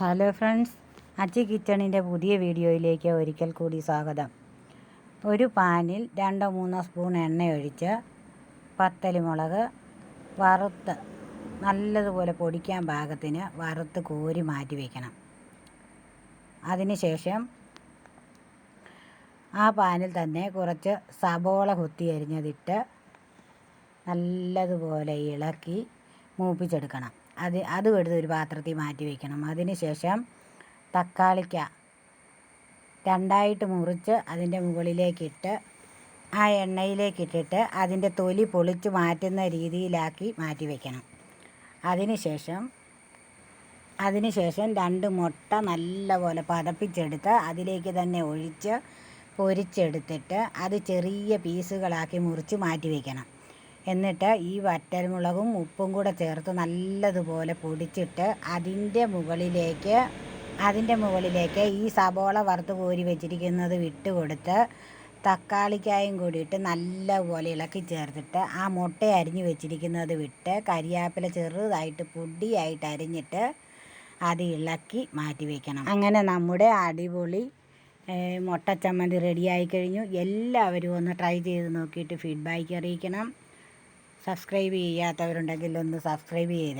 Hello friends, അച്ചി കിച്ചണിൻ്റെ പുതിയ വീഡിയോയിലേക്ക് ഒരിക്കൽ കൂടി സ്വാഗതം. ഒരു പാനിൽ 2-3 സ്പൂൺ എണ്ണ ഒഴിച്ച് പത്തലുമുളക് വറുത്ത് നല്ലതുപോലെ പൊടിക്കാൻ പാകത്തിന് വറുത്ത് കോരി മാറ്റി വയ്ക്കണം. അതിനുശേഷം ആ പാനിൽ തന്നെ കുറച്ച് സബോള കൊത്തി അരിഞ്ഞതിട്ട് നല്ലതുപോലെ ഇളക്കി മൂപ്പിച്ചെടുക്കണം. അതും എടുത്ത് ഒരു പാത്രത്തിൽ മാറ്റി വയ്ക്കണം. അതിനുശേഷം തക്കാളിക്ക 2ആയിട്ട് മുറിച്ച് അതിൻ്റെ മുകളിലേക്കിട്ട് ആ എണ്ണയിലേക്കിട്ടിട്ട് അതിൻ്റെ തൊലി പൊളിച്ച് മാറ്റുന്ന രീതിയിലാക്കി മാറ്റി വയ്ക്കണം. അതിനുശേഷം 2 മുട്ട നല്ലപോലെ പതപ്പിച്ചെടുത്ത് അതിലേക്ക് തന്നെ ഒഴിച്ച് പൊരിച്ചെടുത്തിട്ട് അത് ചെറിയ പീസുകളാക്കി മുറിച്ച് മാറ്റി വയ്ക്കണം. എന്നിട്ട് ഈ വറ്റൽമുളകും ഉപ്പും കൂടെ ചേർത്ത് നല്ലതുപോലെ പൊടിച്ചിട്ട് അതിൻ്റെ മുകളിലേക്ക് ഈ സബോള വറുത്ത് കോരി വെച്ചിരിക്കുന്നത് വിട്ട് കൊടുത്ത് തക്കാളിക്കായും കൂടിയിട്ട് നല്ലപോലെ ഇളക്കി ചേർത്തിട്ട് ആ മുട്ട അരിഞ്ഞ് വെച്ചിരിക്കുന്നത് വിട്ട് കരിയാപ്പില ചെറുതായിട്ട് പൊടിയായിട്ട് അരിഞ്ഞിട്ട് അത് ഇളക്കി മാറ്റി വയ്ക്കണം. അങ്ങനെ നമ്മുടെ അടിപൊളി മുട്ട ചമ്മന്തി റെഡിയായി കഴിഞ്ഞു. എല്ലാവരും ഒന്ന് ട്രൈ ചെയ്ത് നോക്കിയിട്ട് ഫീഡ്ബാക്ക് അറിയിക്കണം. സബ്സ്ക്രൈബ് ചെയ്യാത്തവരുണ്ടെങ്കിൽ ഒന്ന് സബ്സ്ക്രൈബ് ചെയ്തേ.